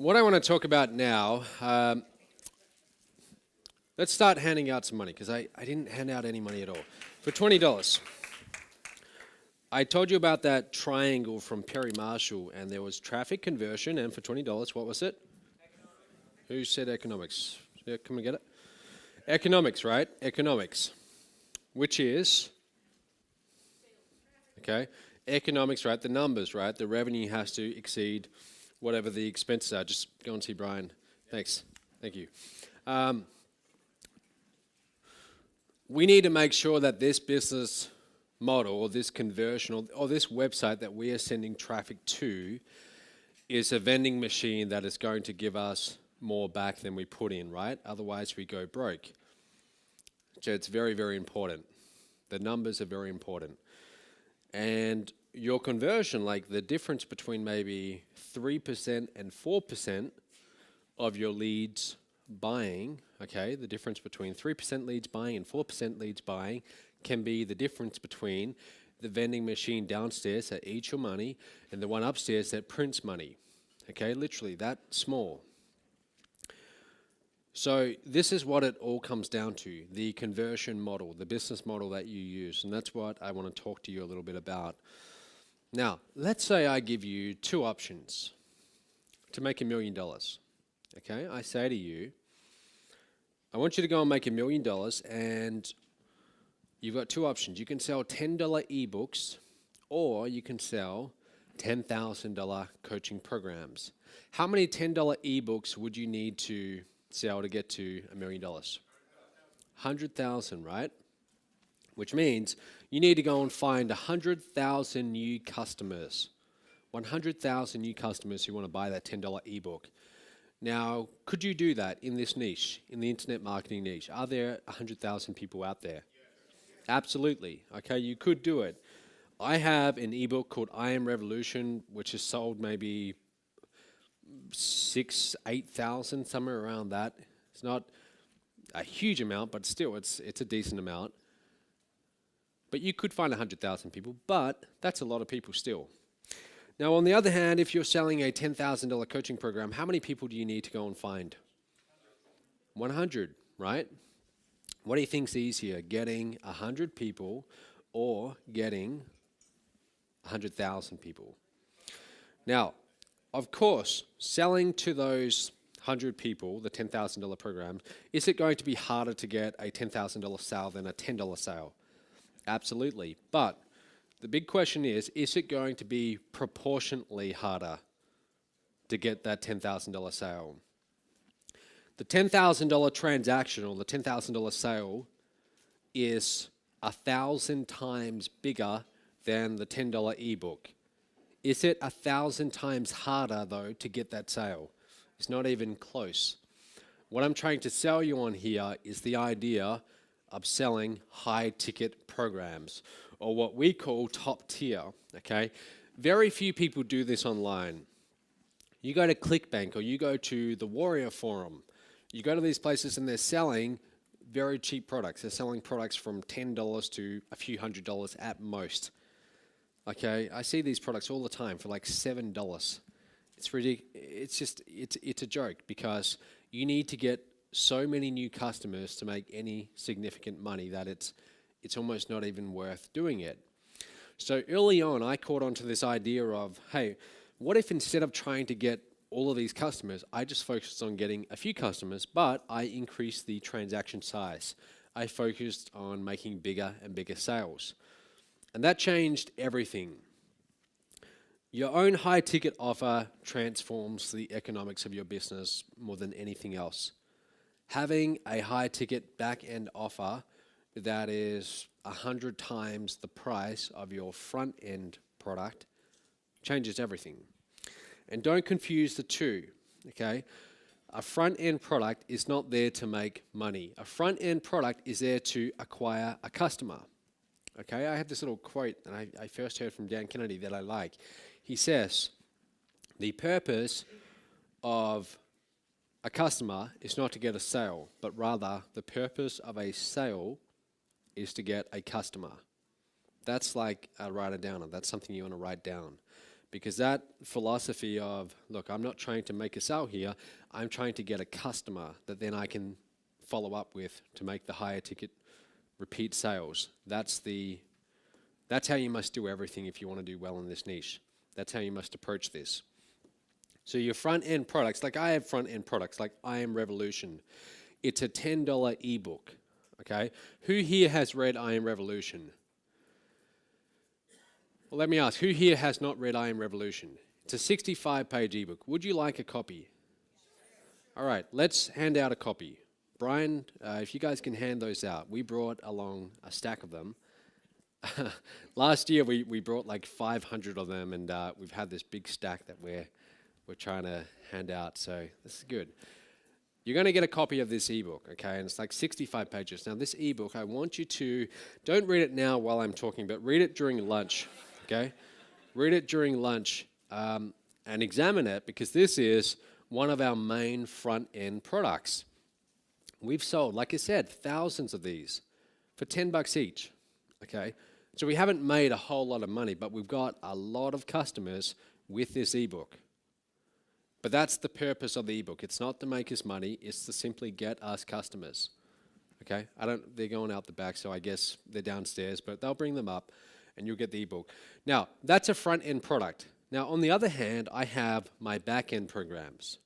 what I want to talk about now, let's start handing out some money, because I didn't hand out any money at all. For $20, I told you about that triangle from Perry Marshall, and there was traffic conversion, and for $20, what was it? Economics. Who said economics? Yeah, come and get it. Economics, right? Economics, which is, okay, economics, right? The numbers, right? The revenue has to exceed whatever the expenses are. Just go and see Brian. Thanks. Thank you. We need to make sure that this business model or this conversion or this website that we are sending traffic to is a vending machine that is going to give us more back than we put in, right? Otherwise we go broke. So it's very, very important. The numbers are very important. And your conversion, like the difference between maybe 3% and 4% of your leads buying, okay, the difference between 3% leads buying and 4% leads buying can be the difference between the vending machine downstairs that eats your money and the one upstairs that prints money, okay, literally that small. So this is what it all comes down to, the conversion model, the business model that you use, and that's what I want to talk to you a little bit about. Now, let's say I give you two options to make $1 million, okay? I say to you, I want you to go and make $1 million, and you've got two options. You can sell $10 ebooks, or you can sell $10,000 coaching programs. How many $10 ebooks would you need to sell to get to $1 million? 100,000, right? Which means you need to go and find 100,000 new customers. 100,000 new customers who want to buy that $10 ebook. Now, could you do that in this niche, in the internet marketing niche? Are there 100,000 people out there? Absolutely. Okay, you could do it. I have an ebook called I Am Revolution, which has sold maybe 8,000, somewhere around that. It's not a huge amount, but still, it's a decent amount. But you could find 100,000 people, but that's a lot of people still. Now, on the other hand, if you're selling a $10,000 coaching program, how many people do you need to go and find? 100, right? What do you think's easier, getting 100 people or getting 100,000 people? Now, of course, selling to those 100 people, the $10,000 program, is it going to be harder to get a $10,000 sale than a $10 sale? Absolutely. But the big question is it going to be proportionately harder to get that $10,000 sale? The $10,000 transaction or the $10,000 sale is 1,000 times bigger than the $10 ebook. Is it 1,000 times harder, though, to get that sale? It's not even close. What I'm trying to sell you on here is the idea of selling high-ticket programs, or what we call top tier, okay? Very few people do this online. You go to ClickBank or you go to the Warrior Forum, you go to these places and they're selling very cheap products. They're selling products from $10 to a few $100 at most. Okay, I see these products all the time for like $7. It's ridiculous. It's a joke, because you need to get so many new customers to make any significant money that it's almost not even worth doing it. So early on, I caught on to this idea of, hey, what if instead of trying to get all of these customers, I just focused on getting a few customers, but I increased the transaction size. I focused on making bigger and bigger sales. And that changed everything. Your own high-ticket offer transforms the economics of your business more than anything else. Having a high-ticket back-end offer that is 100 times the price of your front-end product changes everything. And don't confuse the two, okay? A front-end product is not there to make money. A front-end product is there to acquire a customer. Okay, I have this little quote that I first heard from Dan Kennedy that I like. He says, the purpose of a customer is not to get a sale, but rather the purpose of a sale is to get a customer. That's like a write it down. That's something you want to write down. Because that philosophy of, look, I'm not trying to make a sale here, I'm trying to get a customer that then I can follow up with to make the higher ticket repeat sales. That's how you must do everything if you want to do well in this niche. That's how you must approach this. So your front-end products, like I have front-end products, like I Am Revolution. It's a $10 ebook, okay? Who here has read I Am Revolution? Well, let me ask, who here has not read I Am Revolution? It's a 65-page ebook. Would you like a copy? All right, let's hand out a copy. Brian, if you guys can hand those out. We brought along a stack of them. Last year we brought like 500 of them, and we've had this big stack that we're trying to hand out, so this is good. You're going to get a copy of this ebook, okay, and it's like 65 pages. Now this ebook, I want you to, don't read it now while I'm talking, but read it during lunch, okay? Read it during lunch and examine it, because this is one of our main front-end products. We've sold, like I said, thousands of these for $10 each, okay? So we haven't made a whole lot of money, but we've got a lot of customers with this ebook. But that's the purpose of the ebook. It's not to make us money, it's to simply get us customers, okay? They're going out the back, so I guess they're downstairs, but they'll bring them up and you'll get the ebook. Now, that's a front-end product. Now, on the other hand, I have my back-end programs.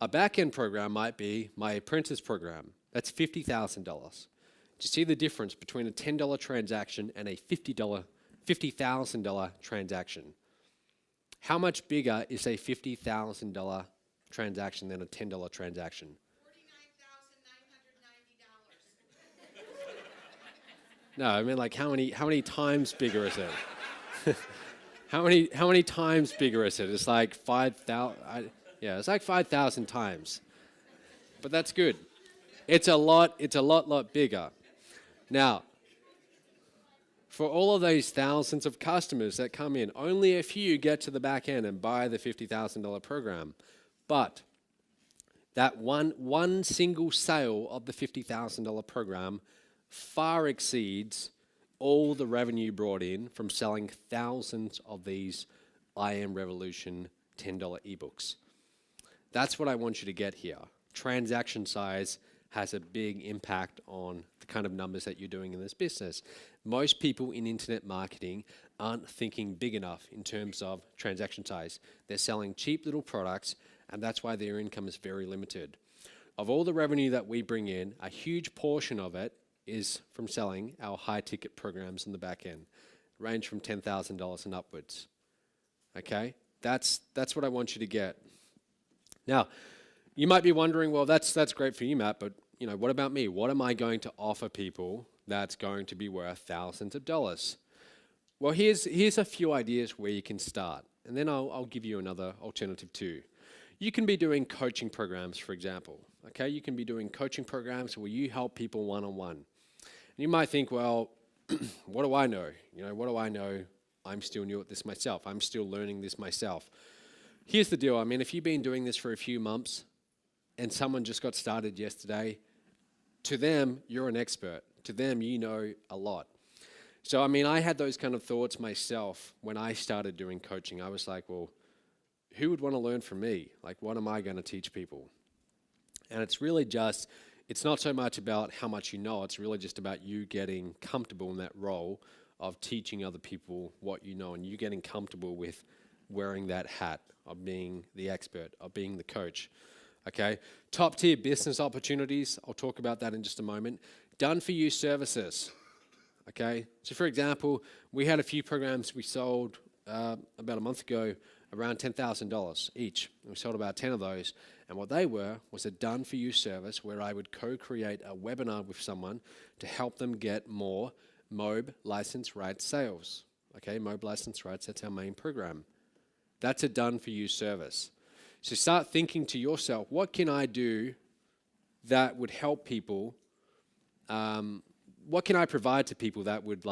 A back-end program might be my apprentice program. That's $50,000. Do you see the difference between a $10 transaction and a $50,000 transaction? How much bigger is a $50,000 transaction than a $10 transaction? $49,990. No, I mean, like how many times bigger is it? how many times bigger is it? It's like 5,000. Yeah, it's like 5,000 times. But that's good. It's a lot bigger. Now, for all of those thousands of customers that come in, only a few get to the back end and buy the $50,000 program. But that one single sale of the $50,000 program far exceeds all the revenue brought in from selling thousands of these I Am Revolution $10 ebooks. That's what I want you to get here. Transaction size has a big impact on the kind of numbers that you're doing in this business. Most people in internet marketing aren't thinking big enough in terms of transaction size. They're selling cheap little products, and that's why their income is very limited. Of all the revenue that we bring in, a huge portion of it is from selling our high-ticket programs in the back end, range from $10,000 and upwards. Okay? That's what I want you to get. Now, you might be wondering, well, that's great for you, Matt, but what about me? What am I going to offer people that's going to be worth thousands of dollars? Well, here's a few ideas where you can start, and then I'll give you another alternative too. You can be doing coaching programs, for example. Okay, you can be doing coaching programs where you help people one-on-one. And you might think, well, what do I know? What do I know? I'm still new at this myself. I'm still learning this myself. Here's the deal. I mean, if you've been doing this for a few months and someone just got started yesterday, to them, you're an expert. To them, you know a lot. So, I mean, I had those kind of thoughts myself when I started doing coaching. I was like, well, who would want to learn from me? Like, what am I going to teach people? And it's really just, it's not so much about how much you know, it's really just about you getting comfortable in that role of teaching other people what you know, and you getting comfortable with wearing that hat of being the expert, of being the coach. Okay, top tier business opportunities, I'll talk about that in just a moment. Done for you services. Okay, so for example, we had a few programs we sold about a month ago, around $10,000 each. We sold about 10 of those, and what they were was a done for you service where I would co-create a webinar with someone to help them get more MOBE license rights sales. Okay, MOBE license rights, that's our main program. That's a done for you service. So start thinking to yourself, what can I do that would help people? What can I provide to people that would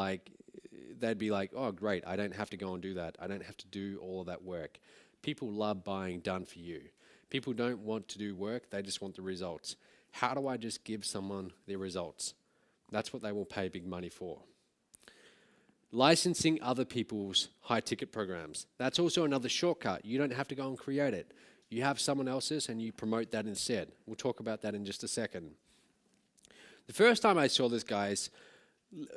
they'd be like, oh great, I don't have to go and do that. I don't have to do all of that work. People love buying done for you. People don't want to do work, they just want the results. How do I just give someone their results? That's what they will pay big money for. Licensing other people's high-ticket programs. That's also another shortcut. You don't have to go and create it. You have someone else's and you promote that instead. We'll talk about that in just a second. The first time I saw this, guys,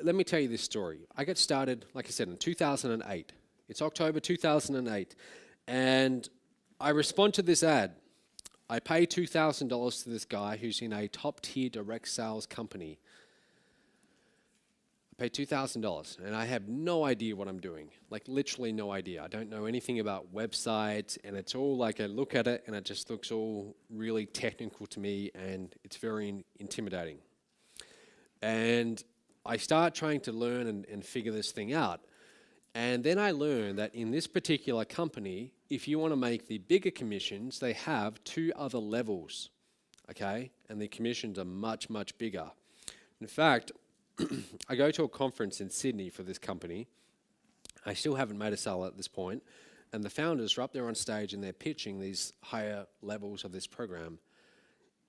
let me tell you this story. I got started, like I said, in 2008. It's October 2008. And I respond to this ad. I pay $2,000 to this guy who's in a top-tier direct sales company. I pay $2,000, and I have no idea what I'm doing. Like, literally no idea. I don't know anything about websites, and it's all like I look at it, and it just looks all really technical to me, and it's very intimidating. And I start trying to learn and figure this thing out. And then I learned that in this particular company, if you want to make the bigger commissions, they have 2 other levels, okay? And the commissions are much, much bigger. In fact, I go to a conference in Sydney for this company. I still haven't made a sale at this point. And the founders are up there on stage and they're pitching these higher levels of this program.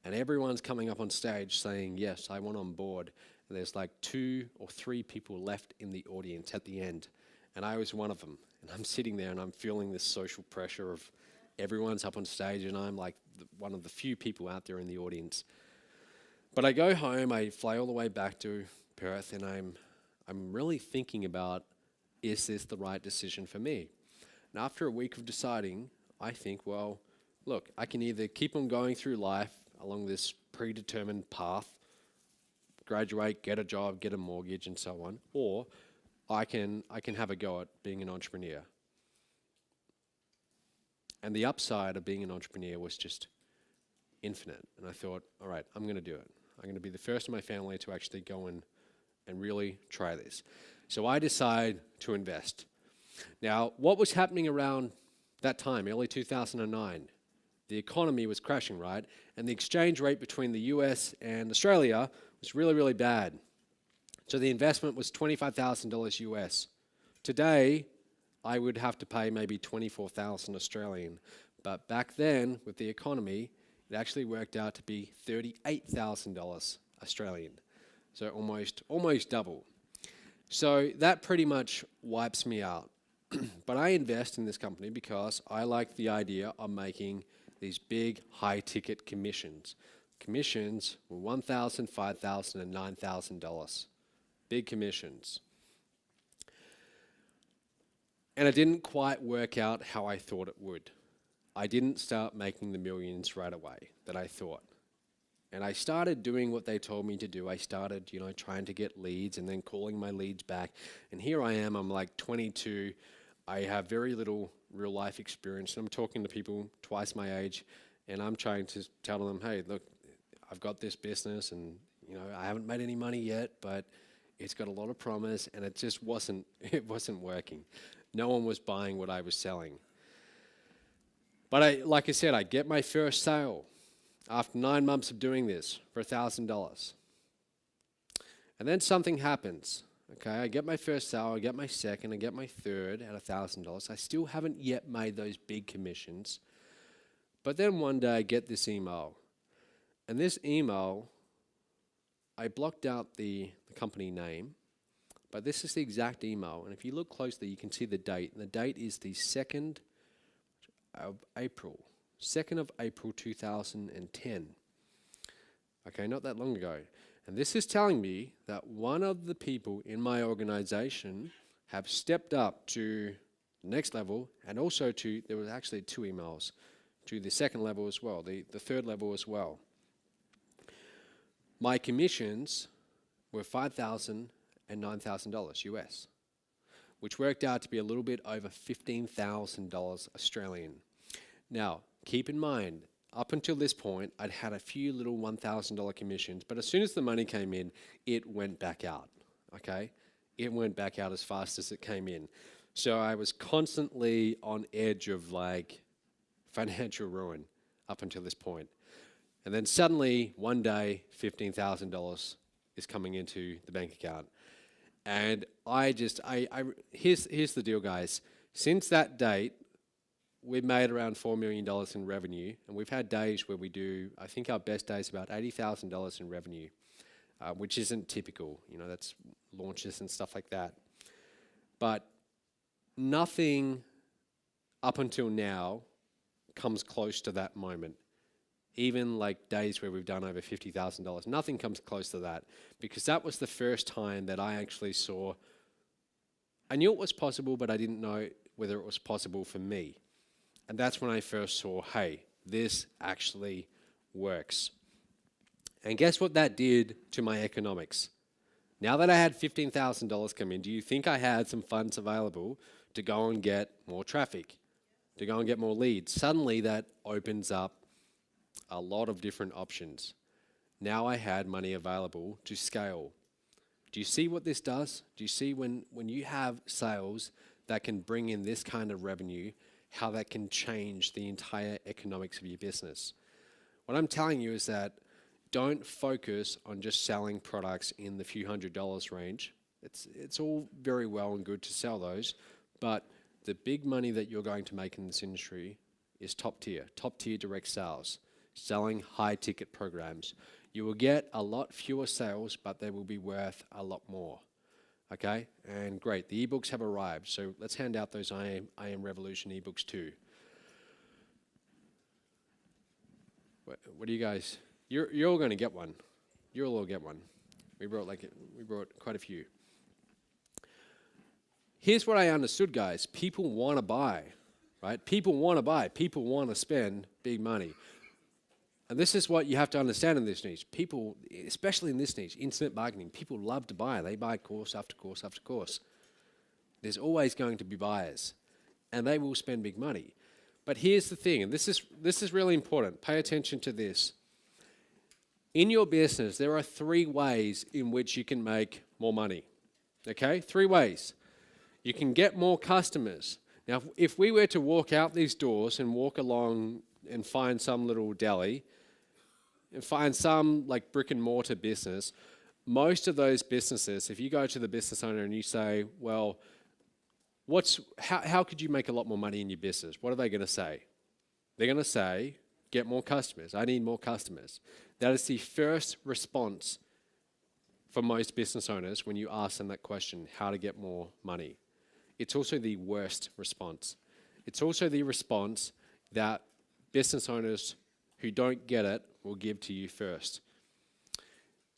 And everyone's coming up on stage saying, yes, I want on board. And there's like 2 or 3 people left in the audience at the end. And I was one of them. And I'm sitting there and I'm feeling this social pressure of everyone's up on stage and I'm like one of the few people out there in the audience. But I go home, I fly all the way back to Perth, and I'm really thinking about, is this the right decision for me? And after a week of deciding, I think, well, look, I can either keep on going through life along this predetermined path, graduate, get a job, get a mortgage, and so on, or I can have a go at being an entrepreneur. And the upside of being an entrepreneur was just infinite. And I thought, all right, I'm going to do it. I'm going to be the first in my family to actually go and really try this. So I decide to invest. Now, what was happening around that time, early 2009? The economy was crashing, right? And the exchange rate between the US and Australia was really, really bad. So the investment was $25,000 US. Today, I would have to pay maybe 24,000 Australian. But back then, with the economy, it actually worked out to be $38,000 Australian. So almost double. So that pretty much wipes me out. But I invest in this company because I like the idea of making these big high-ticket commissions. Commissions were $1,000, $5,000, and $9,000. Big commissions. And it didn't quite work out how I thought it would. I didn't start making the millions right away that I thought. And I started doing what they told me to do. I started, trying to get leads and then calling my leads back. And here I am, I'm like 22. I have very little real life experience. I'm talking to people twice my age and I'm trying to tell them, hey, look, I've got this business and, I haven't made any money yet, but it's got a lot of promise and it just wasn't working. No one was buying what I was selling. But like I said, I get my first sale after 9 months of doing this for $1,000. And then something happens. Okay, I get my first sale, I get my second, I get my third at $1,000. I still haven't yet made those big commissions. But then one day I get this email. And this email, I blocked out the company name, but this is the exact email. And if you look closely, you can see the date. And the date is the 2nd of April. 2nd of April 2010. Okay, not that long ago. And this is telling me that one of the people in my organization have stepped up to the next level and also there was actually 2 emails, to the 2nd level as well, the 3rd level as well. My commissions were $5,000 and $9,000 US, which worked out to be a little bit over $15,000 Australian. Now, keep in mind, up until this point, I'd had a few little $1,000 commissions, but as soon as the money came in, it went back out, okay? It went back out as fast as it came in. So I was constantly on edge of like financial ruin up until this point. And then suddenly, one day, $15,000 is coming into the bank account. And here's the deal, guys. Since that date, we've made around $4 million in revenue, and we've had days where we do, I think our best day is about $80,000 in revenue, which isn't typical. That's launches and stuff like that. But nothing up until now comes close to that moment. Even like days where we've done over $50,000, nothing comes close to that, because that was the first time that I actually saw, I knew it was possible, but I didn't know whether it was possible for me. And that's when I first saw, hey, this actually works. And guess what that did to my economics? Now that I had $15,000 come in, do you think I had some funds available to go and get more traffic, to go and get more leads? Suddenly that opens up a lot of different options. Now I had money available to scale. Do you see what this does? Do you see when you have sales that can bring in this kind of revenue, how that can change the entire economics of your business? What I'm telling you is that don't focus on just selling products in the few $100s range. It's all very well and good to sell those, but the big money that you're going to make in this industry is top tier direct sales, selling high ticket programs. You will get a lot fewer sales, but they will be worth a lot more. Okay, and great, the ebooks have arrived, so let's hand out those I Am Revolution ebooks too. What do you guys? You're all going to get one. You'll all get one. We brought quite a few. Here's what I understood, guys. People want to buy, right? People want to buy. People want to spend big money. And this is what you have to understand in this niche. People, especially in this niche, internet marketing, people love to buy. They buy course after course after course. There's always going to be buyers, and they will spend big money. But here's the thing, and this is really important. Pay attention to this. In your business, there are 3 ways in which you can make more money. Okay? 3 ways. You can get more customers. Now, if we were to walk out these doors and walk along and find some little deli, and find some like brick and mortar business, most of those businesses, if you go to the business owner and you say, well, how could you make a lot more money in your business? What are they going to say? They're going to say, get more customers. I need more customers. That is the first response for most business owners when you ask them that question, how to get more money. It's also the worst response. It's also the response that business owners who don't get it will give to you first.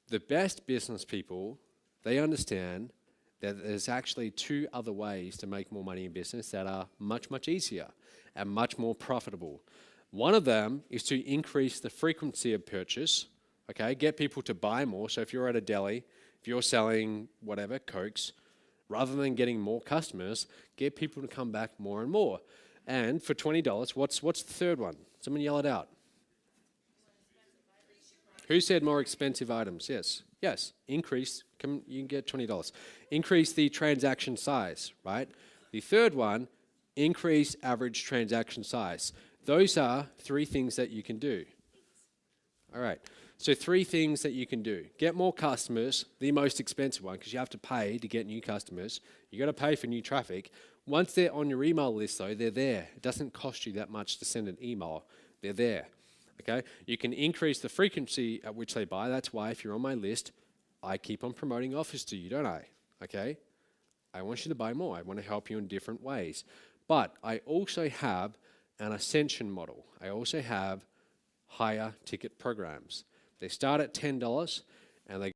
The best business people, they understand that there's actually 2 other ways to make more money in business that are much, much easier and much more profitable. One of them is to increase the frequency of purchase, okay? Get people to buy more. So if you're at a deli, if you're selling whatever, Cokes, rather than getting more customers, get people to come back more and more. And for $20, what's the third one? Someone yell it out. Who said more expensive items? Yes. Yes. Increase. You can get $20. Increase the transaction size, right? The third one, increase average transaction size. Those are 3 things that you can do. All right. So 3 things that you can do. Get more customers, the most expensive one, because you have to pay to get new customers. You got to pay for new traffic. Once they're on your email list, though, they're there. It doesn't cost you that much to send an email. They're there. Okay? You can increase the frequency at which they buy. That's why if you're on my list, I keep on promoting offers to you, don't I? Okay? I want you to buy more. I want to help you in different ways. But I also have an ascension model. I also have higher ticket programs. They start at $10 and they